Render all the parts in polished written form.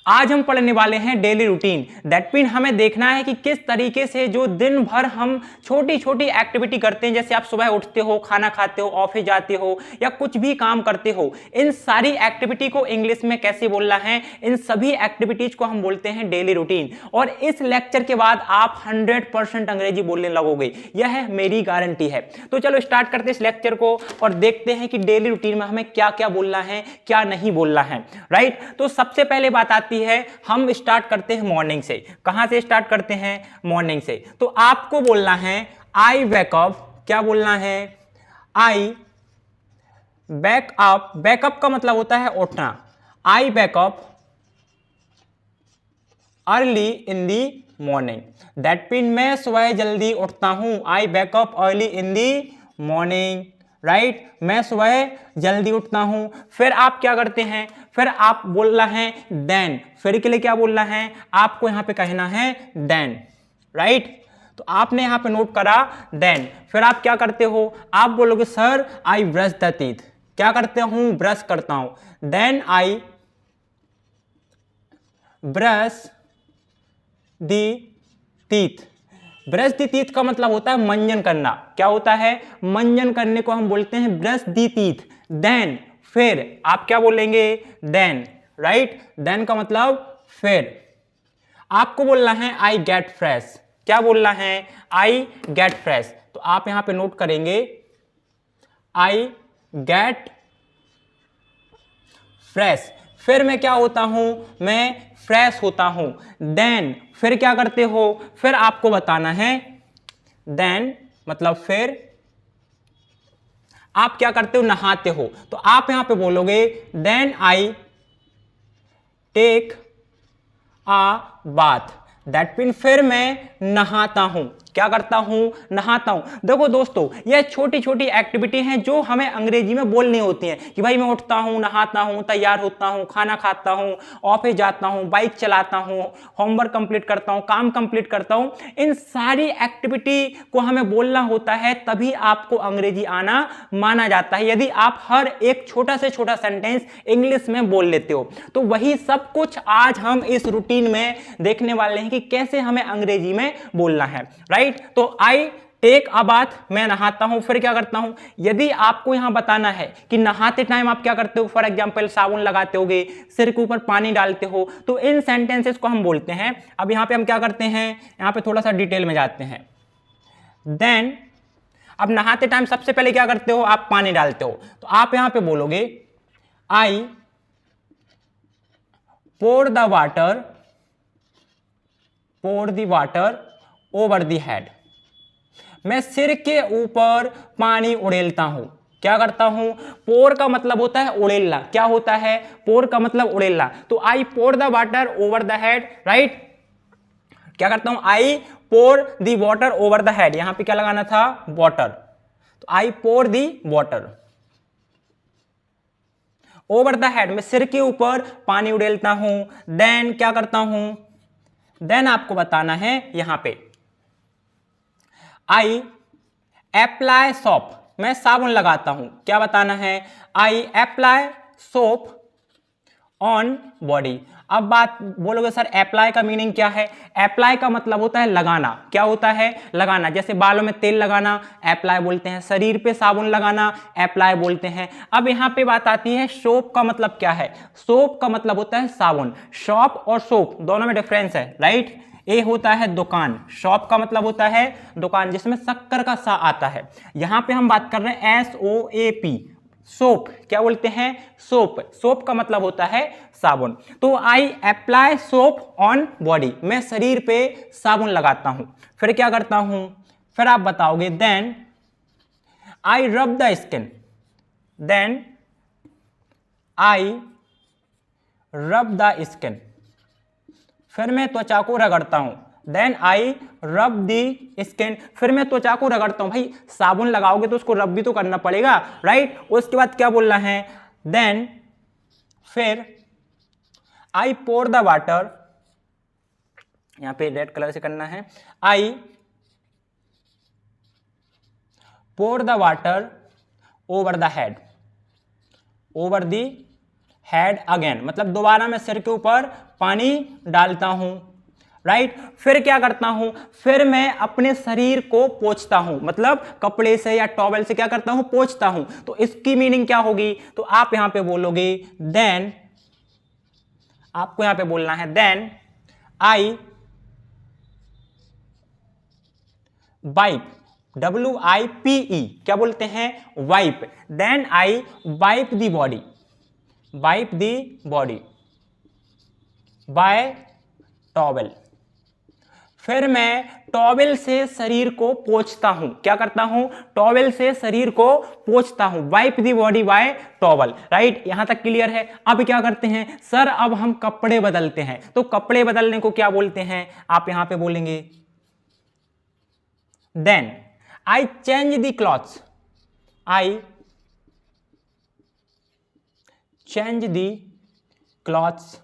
आज हम पढ़ने वाले हैं डेली रूटीन। दैट मीन हमें देखना है कि किस तरीके से जो दिन भर हम छोटी छोटी एक्टिविटी करते हैं, जैसे आप सुबह उठते हो, खाना खाते हो, ऑफिस जाते हो या कुछ भी काम करते हो, इन सारी एक्टिविटी को इंग्लिश में कैसे बोलना है, इन सभी एक्टिविटीज को हम बोलते हैं डेली रूटीन। और इस लेक्चर के बाद आप 100% अंग्रेजी बोलने लगोगे, यह मेरी गारंटी है। तो चलो स्टार्ट करते हैं इस लेक्चर को और देखते हैं कि डेली रूटीन में हमें क्या क्या बोलना है, क्या नहीं बोलना है। राइट, तो सबसे पहले बात आती है, हम स्टार्ट करते हैं मॉर्निंग से। कहां से स्टार्ट करते हैं? मॉर्निंग से। तो आपको बोलना है आई वेक अप। क्या बोलना है? आई बैक अप। बैकअप का मतलब होता है उठना। I backup early in the morning. That mean मैं सुबह जल्दी उठता हूं। I backup early in the morning. Right, मैं सुबह जल्दी उठता हूं। फिर आप क्या करते हैं? फिर आप बोलना है देन। फिर के लिए क्या बोलना है? आपको यहां पे कहना है देन। राइट, तो आपने यहां पे नोट करा देन। फिर आप क्या करते हो? आप बोलोगे sir I brush the teeth. क्या करते हूं? ब्रश करता हूं। Then I brush the teeth. Brush the teeth का मतलब होता है मंजन करना। क्या होता है? मंजन करने को हम बोलते हैं ब्रश दी टीथ। देन फिर आप क्या बोलेंगे? देन। राइट, देन का मतलब फिर। आपको बोलना है आई गेट फ्रेश। क्या बोलना है? आई गेट फ्रेश। तो आप यहां पे नोट करेंगे आई गेट फ्रेश। फिर मैं क्या होता हूं? मैं फ्रेश होता हूं। देन फिर क्या करते हो? फिर आपको बताना है देन मतलब फिर आप क्या करते हो? नहाते हो। तो आप यहां पे बोलोगे then I take a bath. That mean फिर मैं नहाता हूं। क्या करता हूं? नहाता हूं। देखो दोस्तों, ये छोटी छोटी एक्टिविटी हैं जो हमें अंग्रेजी में बोलनी होती हैं कि भाई मैं उठता हूं, नहाता हूं, तैयार होता हूं, खाना खाता हूं, ऑफिस जाता हूं, बाइक चलाता हूं, होमवर्क कंप्लीट करता हूं, काम कंप्लीट करता हूं। इन सारी एक्टिविटी को हमें बोलना होता है, तभी आपको अंग्रेजी आना माना जाता है, यदि आप हर एक छोटा से छोटा सेंटेंस इंग्लिश में बोल लेते हो। तो वही सब कुछ आज हम इस रूटीन में देखने वाले हैं कि कैसे हमें अंग्रेजी में बोलना है। राइट, तो आई टेक अ बाथ, मैं नहाता हूं। फिर क्या करता हूं? यदि आपको यहां बताना है कि नहाते टाइम आप क्या करते हो, फॉर एग्जांपल साबुन लगाते होगे, सिर के ऊपर पानी डालते हो, तो इन सेंटेंसेस को हम बोलते हैं। अब यहां पे हम क्या करते हैं? यहां पे थोड़ा सा डिटेल में जाते हैं। देन अब नहाते टाइम सबसे पहले क्या करते हो? आप पानी डालते हो। तो आप यहां पे बोलोगे I pour the water over the head. मैं सिर के ऊपर पानी उड़ेलता हूं। क्या करता हूं? पोर का मतलब होता है उड़ेलना। क्या होता है? पोर का मतलब उड़ेलना। तो I pour the water over the head. Right, क्या करता हूं? I pour the water over the head. यहां पे क्या लगाना था? वाटर। तो I pour the water over the head, मैं सिर के ऊपर पानी उड़ेलता हूं। देन क्या करता हूं? देन आपको बताना है यहां पे आई अप्लाई सोप, मैं साबुन लगाता हूं। क्या बताना है? आई अप्लाई सोप ऑन बॉडी। अब बात बोलोगे सर अप्लाई का मीनिंग क्या है? अप्लाई का मतलब होता है लगाना। क्या होता है? लगाना। जैसे बालों में तेल लगाना अप्लाई बोलते हैं, शरीर पे साबुन लगाना अप्लाई बोलते हैं। अब यहां पे बात आती है सोप का मतलब क्या है? सोप का मतलब होता है साबुन। शॉप और सोप दोनों में डिफरेंस है। राइट, ए होता है दुकान, शॉप का मतलब होता है दुकान जिसमें शक्कर का सा आता है। यहां पे हम बात कर रहे हैं SOAP, सोप। क्या बोलते हैं? सोप। सोप का मतलब होता है साबुन। तो आई अप्लाई सोप ऑन बॉडी, मैं शरीर पे साबुन लगाता हूं। फिर क्या करता हूं? फिर आप बताओगे देन आई रब द स्किन। देन आई रब द स्किन, फिर मैं त्वचा को रगड़ता हूं। देन आई रब दी स्किन, फिर मैं त्वचा को रगड़ता हूं। भाई साबुन लगाओगे तो उसको रब भी तो करना पड़ेगा। राइट, उसके बाद क्या बोलना है? देन फिर आई पोर द वाटर, यहां पे रेड कलर से करना है, I pour the water over the head, over the head again, मतलब दोबारा मैं सिर के ऊपर पानी डालता हूं, राइट। फिर क्या करता हूं, फिर मैं अपने शरीर को पोंछता हूं, मतलब कपड़े से या टॉवेल से क्या करता हूं, पोंछता हूं। तो इसकी मीनिंग क्या होगी, तो आप यहां पे बोलोगे देन, आपको यहां पे बोलना है देन आई वाइप, WIPE, क्या बोलते हैं, wipe. Then I wipe the body, wipe the body by towel. फिर मैं टॉवेल से शरीर को पोंछता हूं, क्या करता हूं, टॉवेल से शरीर को पोंछता हूं, wipe the body by towel, right. यहां तक क्लियर है। अब क्या करते हैं सर, अब हम कपड़े बदलते हैं, तो कपड़े बदलने को क्या बोलते हैं, आप यहां पे बोलेंगे then I change the clothes, I change the clothes.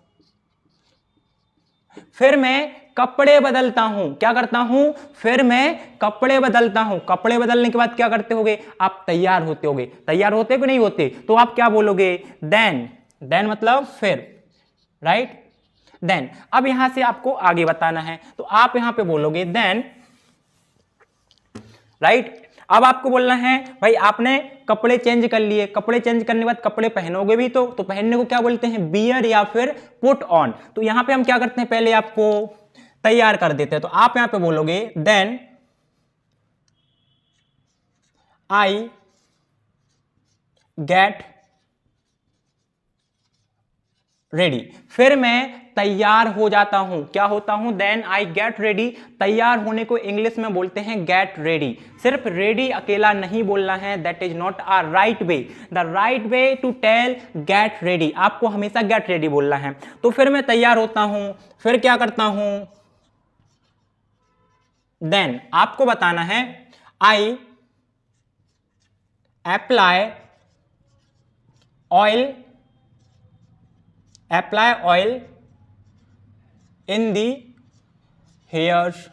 फिर मैं कपड़े बदलता हूं, क्या करता हूं, फिर मैं कपड़े बदलता हूं। कपड़े बदलने के बाद क्या करते होगे, आप तैयार होते होगे, तैयार होते कि नहीं होते, तो आप क्या बोलोगे देन, देन मतलब फिर, राइट। देन अब यहां से आपको आगे बताना है, तो आप यहां पे बोलोगे देन, राइट। अब आपको बोलना है भाई आपने कपड़े चेंज कर लिए, कपड़े चेंज करने के बाद कपड़े पहनोगे भी तो पहनने को क्या बोलते हैं, बियर या फिर पुट ऑन। तो यहां पे हम क्या करते हैं, पहले आपको तैयार कर देते हैं। तो आप यहां पे बोलोगे देन आई गेट रेडी, फिर मैं तैयार हो जाता हूं, क्या होता हूं, देन आई गेट रेडी। तैयार होने को इंग्लिश में बोलते हैं गेट रेडी। सिर्फ रेडी अकेला नहीं बोलना है, that is not a right way. The right way to tell get ready, आपको हमेशा गेट रेडी बोलना है। तो फिर मैं तैयार होता हूं, फिर क्या करता हूं, देन आपको बताना है आई apply oil, apply oil in the hairs.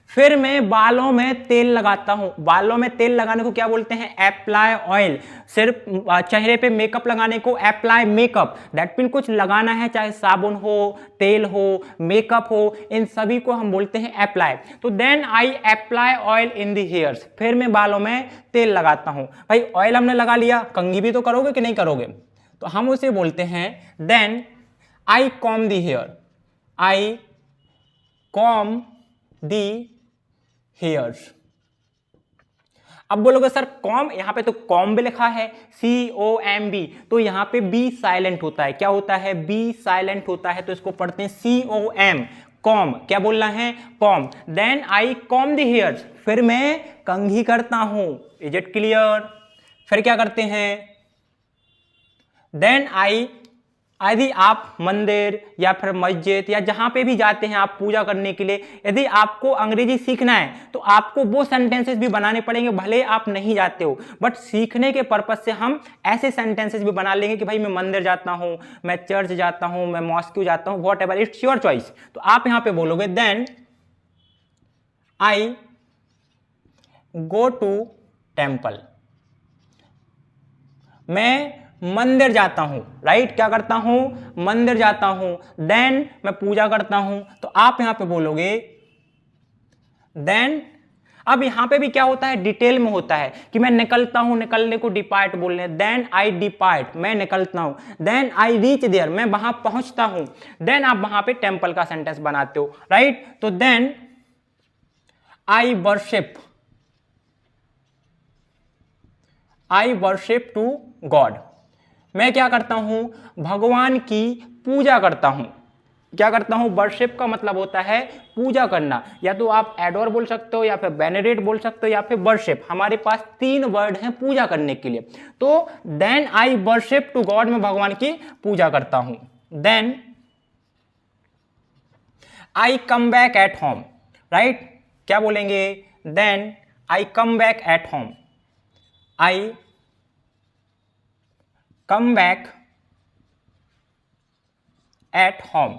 फिर मैं बालों में तेल लगाता हूं, बालों में तेल लगाने को क्या बोलते हैं, अप्लाई ऑयल। सिर्फ चेहरे पे मेकअप लगाने को अप्लाई मेकअप, दैट मीन कुछ लगाना है, चाहे साबुन हो, तेल हो, मेकअप हो, इन सभी को हम बोलते हैं अप्लाई। तो then I apply oil in the hairs, फिर मैं बालों में तेल लगाता हूं। भाई ऑयल हमने लगा लिया, कंघी भी तो करोगे कि नहीं करोगे, तो हम उसे बोलते हैं then I comb the hair, I comb the hairs. अब बोलोगे सर कॉम, यहां पे तो कॉम भी लिखा है, COMB, तो यहां पे बी साइलेंट होता है, क्या होता है, बी साइलेंट होता है, तो इसको पढ़ते हैं COM, कॉम, क्या बोलना है, comb. Then I comb the hairs, फिर मैं कंघी करता हूं, इज इट क्लियर। फिर क्या करते हैं, देन आई, यदि आप मंदिर या फिर मस्जिद या जहां पे भी जाते हैं आप पूजा करने के लिए, यदि आपको अंग्रेजी सीखना है तो आपको वो सेंटेंसेस भी बनाने पड़ेंगे, भले आप नहीं जाते हो, बट सीखने के पर्पज से हम ऐसे सेंटेंसेस भी बना लेंगे कि भाई मैं मंदिर जाता हूं, मैं चर्च जाता हूं, मैं मॉस्क्यू जाता हूं, whatever, it's your choice. तो आप यहां पे बोलोगे then I go to temple, मैं मंदिर जाता हूं, राइट, क्या करता हूं, मंदिर जाता हूं। देन मैं पूजा करता हूं, तो आप यहां पे बोलोगे देन, अब यहां पे भी क्या होता है, डिटेल में होता है कि मैं निकलता हूं, निकलने को डिपार्ट बोलने, देन आई डिपार्ट, मैं निकलता हूं। देन आई रीच देयर, मैं वहां पहुंचता हूं। देन आप वहां पे टेम्पल का सेंटेंस बनाते हो, राइट। तो then I worship, I worship to god, मैं क्या करता हूं, भगवान की पूजा करता हूं। क्या करता हूं, वर्शिप का मतलब होता है पूजा करना, या तो आप एडोर बोल सकते हो, या फिर वेनरेट बोल सकते हो, या फिर वर्शिप। हमारे पास 3 वर्ड हैं पूजा करने के लिए। तो then I worship to god, मैं भगवान की पूजा करता हूं। Then I come back at home, right, क्या बोलेंगे, then I come back at home, I come back at home,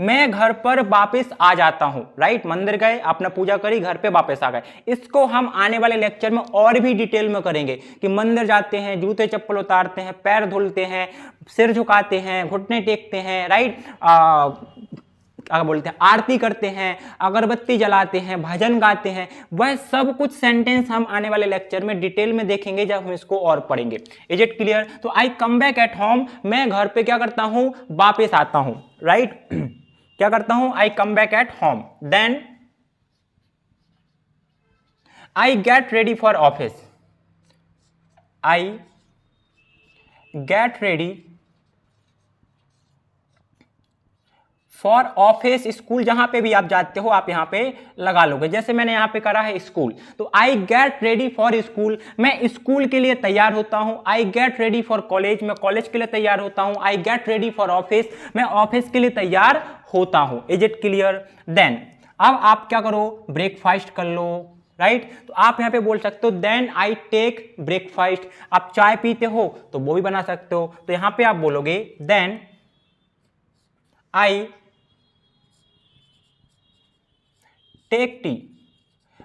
मैं घर पर वापस आ जाता हूं। राइट, मंदिर गए, आपने पूजा करी, घर पे वापस आ गए। इसको हम आने वाले लेक्चर में और भी डिटेल में करेंगे कि मंदिर जाते हैं, जूते चप्पल उतारते हैं, पैर धुलते हैं, सिर झुकाते हैं, घुटने टेकते हैं, राइट, क्या बोलते हैं, आरती करते हैं, अगरबत्ती जलाते हैं, भजन गाते हैं। वह सब कुछ सेंटेंस हम आने वाले लेक्चर में डिटेल में देखेंगे जब हम इसको और पढ़ेंगे। Is it clear? तो आई कम बैक एट होम, मैं घर पे क्या करता हूं, वापस आता हूं। राइट क्या करता हूं, I come back at home. Then I get ready for office, I get ready for office, school, जहां पे भी आप जाते हो आप यहां पे लगा लोगे। जैसे मैंने यहां पे करा है स्कूल, तो आई गेट रेडी फॉर स्कूल, मैं स्कूल के लिए तैयार होता हूं। आई गेट रेडी फॉर कॉलेज, मैं कॉलेज के लिए तैयार होता हूं। आई गेट रेडी फॉर ऑफिस, मैं ऑफिस के लिए तैयार होता हूं। Is it clear? देन अब आप क्या करो, ब्रेकफास्ट कर लो। राइट तो आप यहां पे बोल सकते हो देन आई टेक ब्रेकफास्ट। आप चाय पीते हो तो वो भी बना सकते हो, तो यहां पे आप बोलोगे देन आई टेक टी,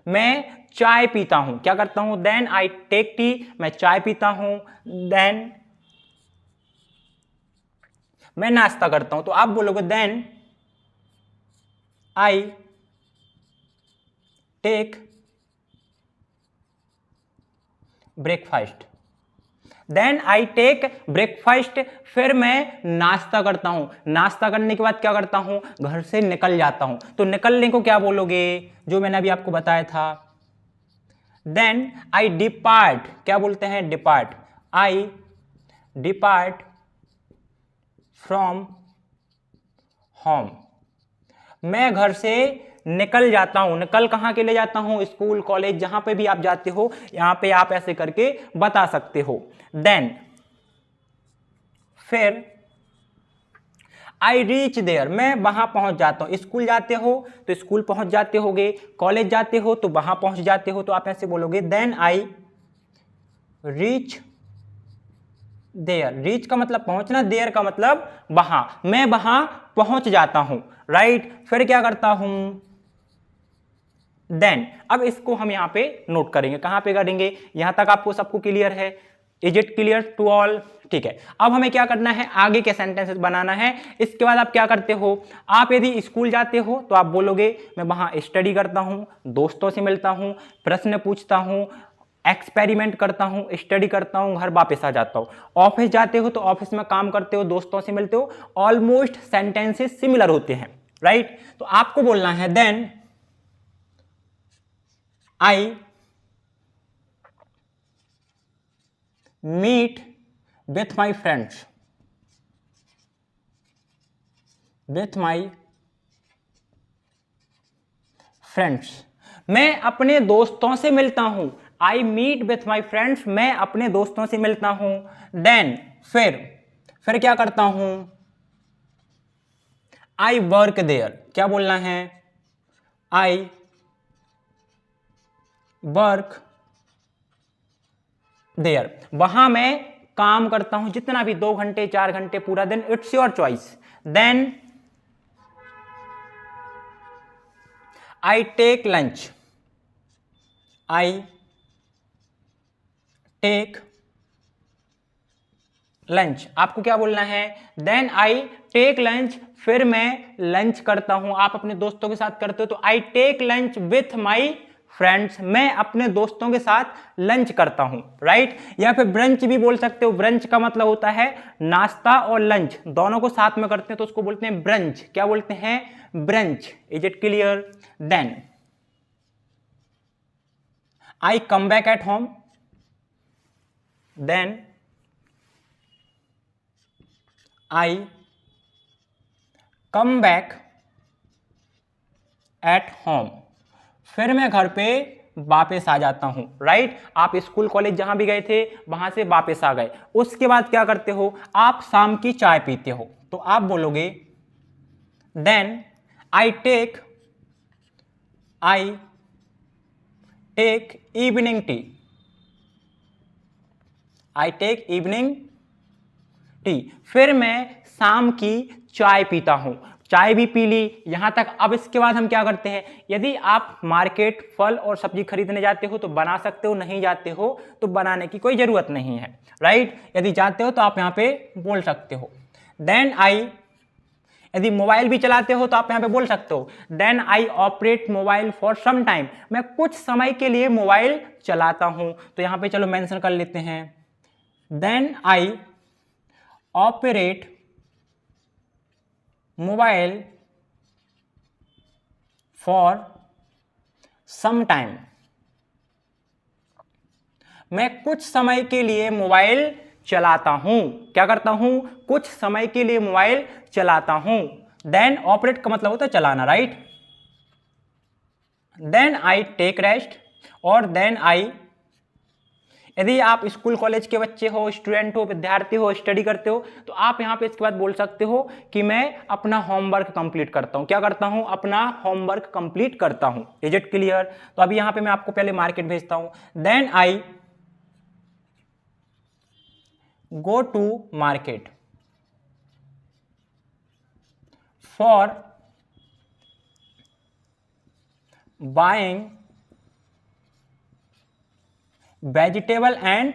मैं चाय पीता हूं। क्या करता हूं, देन आई टेक टी, मैं चाय पीता हूं। देन मैं नाश्ता करता हूं, तो आप बोलोगे then I take breakfast. Then I take breakfast, फिर मैं नाश्ता करता हूं। नाश्ता करने के बाद क्या करता हूं, घर से निकल जाता हूं। तो निकलने को क्या बोलोगे, जो मैंने अभी आपको बताया था, देन आई डिपार्ट। क्या बोलते हैं, depart. I depart from home, मैं घर से निकल जाता हूं। निकल कहां के लिए जाता हूं, स्कूल, कॉलेज, जहां पे भी आप जाते हो, यहां पे आप ऐसे करके बता सकते हो। देन फिर आई रीच देयर, मैं वहां पहुंच जाता हूं। स्कूल जाते हो तो स्कूल पहुंच जाते होगे, कॉलेज जाते हो तो वहां पहुंच जाते हो, तो आप ऐसे बोलोगे then I reach there. Reach का मतलब पहुंचना, देयर का मतलब वहां, मैं वहां पहुंच जाता हूं। राइट फिर क्या करता हूं, देन अब इसको हम यहां पे नोट करेंगे। कहां पे करेंगे, यहां तक आपको सबको क्लियर है? Is it clear to all? ठीक है, अब हमें क्या करना है, आगे के सेंटेंसेस बनाना है। इसके बाद आप क्या करते हो, आप यदि स्कूल जाते हो तो आप बोलोगे मैं वहां स्टडी करता हूं, दोस्तों से मिलता हूं, प्रश्न पूछता हूं, एक्सपेरिमेंट करता हूं, स्टडी करता हूं, घर वापस आ जाता हूं। ऑफिस जाते हो तो ऑफिस में काम करते हो, दोस्तों से मिलते हो। ऑलमोस्ट सेंटेंसेस सिमिलर होते हैं। राइट तो आपको बोलना है then I meet with my friends, with my friends, मैं अपने दोस्तों से मिलता हूं। I meet with my friends, मैं अपने दोस्तों से मिलता हूं। देन फिर क्या करता हूं, आई वर्क देयर। क्या बोलना है, आई वर्क देयर, वहां मैं काम करता हूं, जितना भी 2 घंटे 4 घंटे पूरा दिन, it's your choice. Then I take lunch, I take lunch, आपको क्या बोलना है, देन आई टेक लंच, फिर मैं लंच करता हूं। आप अपने दोस्तों के साथ करते हो तो I take lunch with my friends, मैं अपने दोस्तों के साथ लंच करता हूं। राइट या फिर ब्रंच भी बोल सकते हो। ब्रंच का मतलब होता है नाश्ता और लंच दोनों को साथ में करते हैं तो उसको बोलते हैं ब्रंच। क्या बोलते हैं, brunch. Is it clear? Then I come back at home, then I come back at home, फिर मैं घर पे वापस आ जाता हूं। राइट आप स्कूल कॉलेज जहां भी गए थे वहां से वापस आ गए। उसके बाद क्या करते हो, आप शाम की चाय पीते हो, तो आप बोलोगे then I take evening tea, I take evening tea, फिर मैं शाम की चाय पीता हूं। चाय भी पी ली यहाँ तक। अब इसके बाद हम क्या करते हैं, यदि आप मार्केट फल और सब्जी खरीदने जाते हो तो बना सकते हो, नहीं जाते हो तो बनाने की कोई ज़रूरत नहीं है, राइट। यदि जाते हो तो आप यहाँ पे बोल सकते हो देन आई, यदि मोबाइल भी चलाते हो तो आप यहाँ पे बोल सकते हो then I operate mobile for some time, मैं कुछ समय के लिए मोबाइल चलाता हूँ। तो यहाँ पे चलो मेंशन कर लेते हैं then I operate mobile for some time, मैं कुछ समय के लिए मोबाइल चलाता हूं। क्या करता हूं, कुछ समय के लिए मोबाइल चलाता हूं। देन ऑपरेट का मतलब होता है चलाना, right. Then I take rest, और देन आई, यदि आप स्कूल कॉलेज के बच्चे हो, स्टूडेंट हो, विद्यार्थी हो, स्टडी करते हो तो आप यहाँ पे इसके बाद बोल सकते हो कि मैं अपना होमवर्क कंप्लीट करता हूँ। क्या करता हूँ, अपना होमवर्क कंप्लीट करता हूँ। Is it clear. तो अभी यहाँ पे मैं आपको पहले मार्केट भेजता हूँ। Then I go to market for buying vegetable and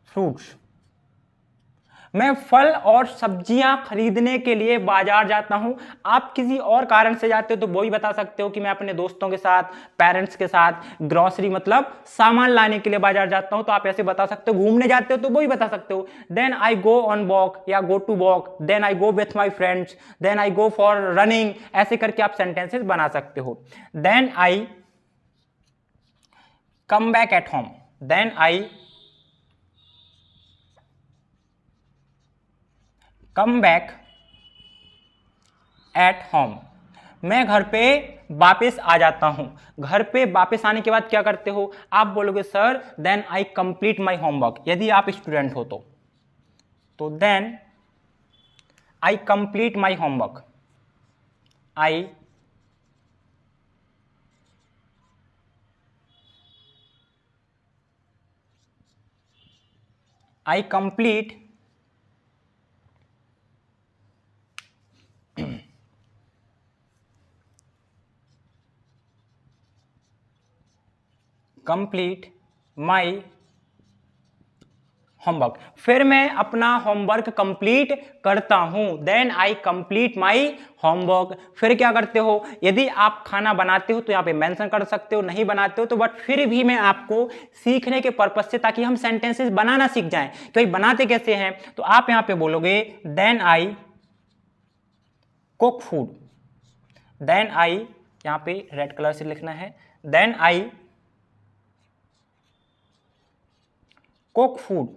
fruits, मैं फल और सब्जियां खरीदने के लिए बाजार जाता हूं। आप किसी और कारण से जाते हो तो वो ही बता सकते हो कि मैं अपने दोस्तों के साथ, पेरेंट्स के साथ ग्रोसरी मतलब सामान लाने के लिए बाजार जाता हूं, तो आप ऐसे बता सकते हो। घूमने जाते हो तो वो ही बता सकते हो then I go on walk या go to walk, then I go with my friends, then I go for running, ऐसे करके आप सेंटेंसेस बना सकते हो। Then I come back at home, then I come back at home, मैं घर पे वापस आ जाता हूं। घर पे वापस आने के बाद क्या करते हो, आप बोलोगे sir then I complete my homework, यदि आप स्टूडेंट हो तो then I complete my homework, I complete my homework, फिर मैं अपना होमवर्क कंप्लीट करता हूं। Then I complete my homework, फिर क्या करते हो, यदि आप खाना बनाते हो तो यहां पे मेंशन कर सकते हो, नहीं बनाते हो तो बट फिर भी मैं आपको सीखने के पर्पज से, ताकि हम सेंटेंसेस बनाना सीख जाएं कि बनाते कैसे हैं, तो आप यहां पे बोलोगे then I cook food, then I, यहां पे रेड कलर से लिखना है, देन आई कुक फूड,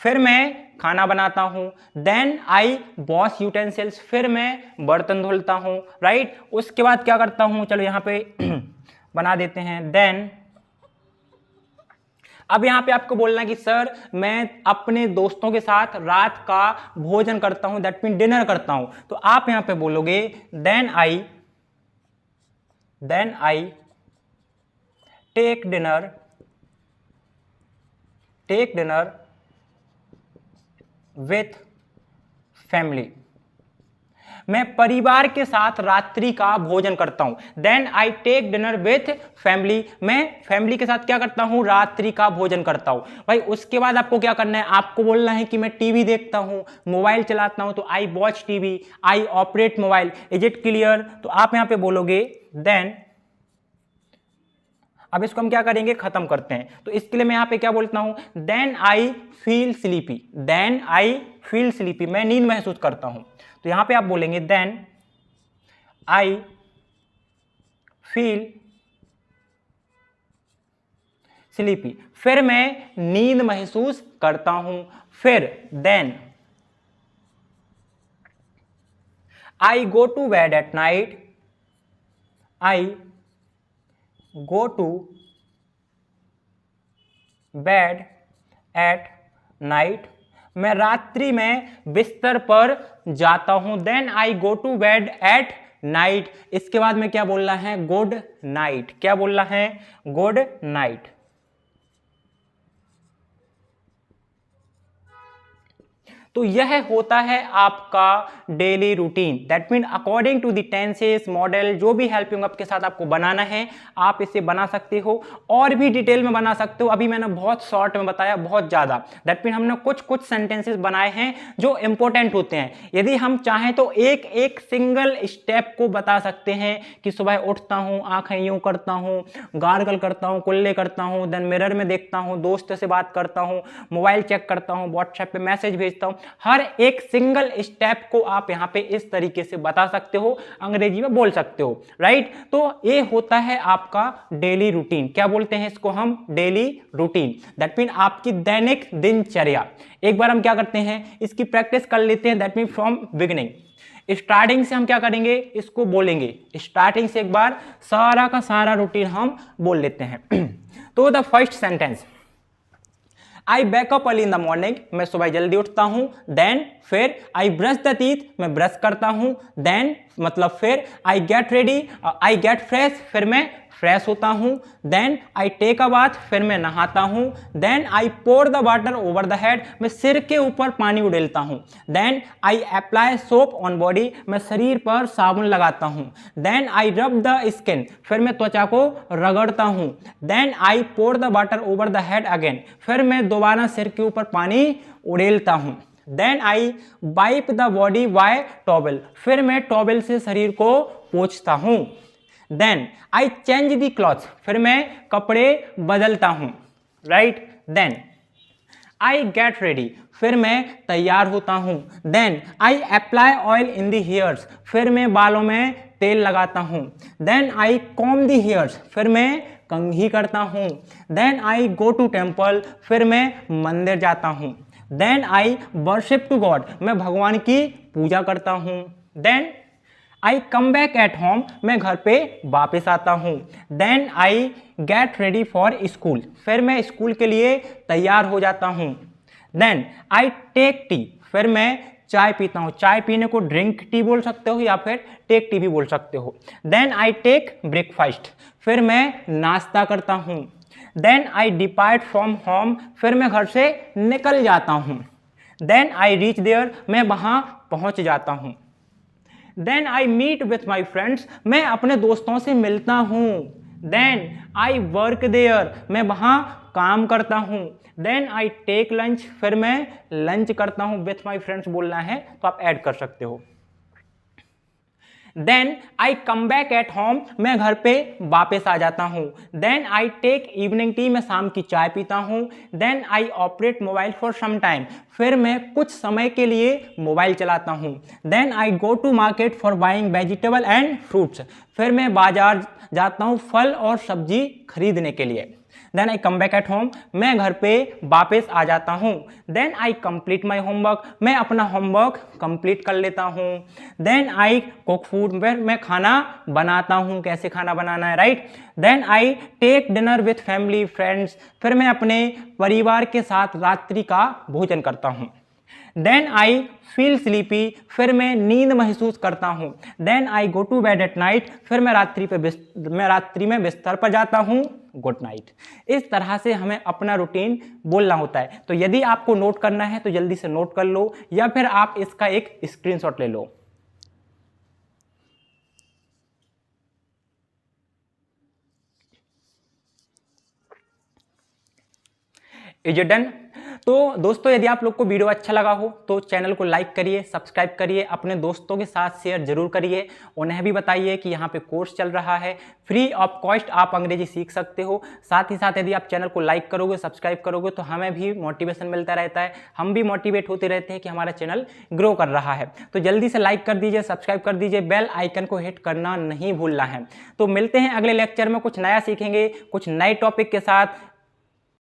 फिर मैं खाना बनाता हूं। देन आई वॉश यूटेंसिल्स, फिर मैं बर्तन धुलता हूं, राइट। उसके बाद क्या करता हूं, चलो यहां पे बना देते हैं देन, अब यहां पे आपको बोलना है कि सर मैं अपने दोस्तों के साथ रात का भोजन करता हूं, दैट मीन डिनर करता हूं। तो आप यहां पे बोलोगे then I take dinner with family, मैं परिवार के साथ रात्रि का भोजन करता हूं। Then I take dinner with family, मैं फैमिली के साथ क्या करता हूं, रात्रि का भोजन करता हूं। भाई उसके बाद आपको क्या करना है, आपको बोलना है कि मैं टीवी देखता हूं, मोबाइल चलाता हूं, तो I watch TV, I operate mobile. Is it clear. तो आप यहां पे बोलोगे देन, अब इसको हम क्या करेंगे, खत्म करते हैं। तो इसके लिए मैं यहां पे क्या बोलता हूं, then I feel sleepy, then I feel sleepy, मैं नींद महसूस करता हूं। तो यहां पे आप बोलेंगे देन आई फील स्लीपी, फिर मैं नींद महसूस करता हूं। फिर then I go to bed at night, I go to bed at night, मैं रात्रि में बिस्तर पर जाता हूं। Then I go to bed at night, इसके बाद में क्या बोलना है, गुड नाइट। क्या बोलना है, गुड नाइट। तो यह होता है आपका daily routine. That mean according to the tenses model, जो भी हेल्पिंग वर्ब के साथ आपको बनाना है आप इसे बना सकते हो, और भी डिटेल में बना सकते हो। अभी मैंने बहुत शॉर्ट में बताया, बहुत ज़्यादा। दैट मीन हमने कुछ कुछ सेंटेंसेस बनाए हैं जो इंपॉर्टेंट होते हैं। यदि हम चाहें तो एक एक सिंगल स्टेप को बता सकते हैं कि सुबह उठता हूँ, आंखें यूं करता हूँ, गार्गल करता हूँ, कुल्ले करता हूँ, देन मिरर में देखता हूँ, दोस्त से बात करता हूँ, मोबाइल चेक करता हूँ, व्हाट्सएप पे मैसेज भेजता हूँ। हर एक सिंगल स्टेप को आप यहाँ पे इस तरीके से बता सकते हो, अंग्रेजी में बोल सकते हो, राइट। तो ये होता है आपका डेली रूटीन। क्या बोलते हैं इसको हम? Daily routine. दैट मीन आपकी दैनिक दिनचर्या। एक बार हम क्या करते हैं, इसकी प्रैक्टिस कर लेते हैं। That mean from beginning, starting से हम क्या करेंगे, इसको बोलेंगे। स्टार्टिंग से एक बार सारा का सारा रूटीन हम बोल लेते हैं। तो the first sentence, I backup early in the morning, मैं सुबह जल्दी उठता हूं। देन फिर आई ब्रश द टीथ, मैं ब्रश करता हूं। देन मतलब फिर I get ready, I get fresh, फिर मैं फ्रेश होता हूं। Then I take a bath, फिर मैं नहाता हूं। Then I pour the water over the head, मैं सिर के ऊपर पानी उड़ेलता हूं। Then I apply soap on body, मैं शरीर पर साबुन लगाता हूं। देन आई रब द स्किन, फिर मैं त्वचा को रगड़ता हूं। Then I pour the water over the head again, फिर मैं दोबारा सिर के ऊपर पानी उड़ेलता हूं। Then I wipe the body by towel, फिर मैं टॉवेल से शरीर को पोंछता हूं। Then I change the clothes, फिर मैं कपड़े बदलता हूं, right. Then I get ready, फिर मैं तैयार होता हूं। Then I apply oil in the hairs, फिर मैं बालों में तेल लगाता हूं। Then I comb the hairs, फिर मैं कंघी करता हूं। Then I go to temple, फिर मैं मंदिर जाता हूं। Then I worship to god, मैं भगवान की पूजा करता हूं। Then I come back at home, मैं घर पे वापस आता हूँ। Then I get ready for school, फिर मैं स्कूल के लिए तैयार हो जाता हूँ। देन आई टेक टी, फिर मैं चाय पीता हूँ। चाय पीने को ड्रिंक टी बोल सकते हो या फिर टेक टी भी बोल सकते हो। देन आई टेक ब्रेकफास्ट, फिर मैं नाश्ता करता हूँ। Then I depart from home, फिर मैं घर से निकल जाता हूँ। देन आई रीच देयर, मैं वहाँ पहुँच जाता हूँ। Then I meet with my friends, मैं अपने दोस्तों से मिलता हूँ। देन आई वर्क देयर, मैं वहाँ काम करता हूँ। देन आई टेक लंच, फिर मैं लंच करता हूँ। विथ माई फ्रेंड्स बोलना है तो आप ऐड कर सकते हो। Then I come back at home, मैं घर पे वापस आ जाता हूँ। Then I take evening tea, मैं शाम की चाय पीता हूँ। Then I operate mobile for some time, फिर मैं कुछ समय के लिए मोबाइल चलाता हूँ। Then I go to market for buying vegetable and fruits, फिर मैं बाजार जाता हूँ फल और सब्जी खरीदने के लिए। Then I come back at home, मैं घर पे वापस आ जाता हूँ। Then I complete my homework, मैं अपना होमवर्क कंप्लीट कर लेता हूँ। देन आई कुक फूड, मैं खाना बनाता हूँ, कैसे खाना बनाना है, right. Then I take dinner with family friends, फिर मैं अपने परिवार के साथ रात्रि का भोजन करता हूँ। देन आई फील स्लीपी, फिर मैं नींद महसूस करता हूँ। Then I go to bed at night, फिर मैं रात्रि में बिस्तर पर जाता हूँ। Good night. इस तरह से हमें अपना रूटीन बोलना होता है। तो यदि आपको नोट करना है तो जल्दी से नोट कर लो, या फिर आप इसका एक स्क्रीनशॉट ले लो। Is it done? तो दोस्तों यदि आप लोग को वीडियो अच्छा लगा हो तो चैनल को लाइक करिए, सब्सक्राइब करिए, अपने दोस्तों के साथ शेयर जरूर करिए। उन्हें भी बताइए कि यहाँ पे कोर्स चल रहा है, फ्री ऑफ कॉस्ट आप अंग्रेजी सीख सकते हो। साथ ही साथ यदि आप चैनल को लाइक करोगे, सब्सक्राइब करोगे तो हमें भी मोटिवेशन मिलता रहता है, हम भी मोटिवेट होते रहते हैं कि हमारा चैनल ग्रो कर रहा है। तो जल्दी से लाइक कर दीजिए, सब्सक्राइब कर दीजिए, बेल आइकन को हिट करना नहीं भूलना है। तो मिलते हैं अगले लेक्चर में, कुछ नया सीखेंगे कुछ नए टॉपिक के साथ।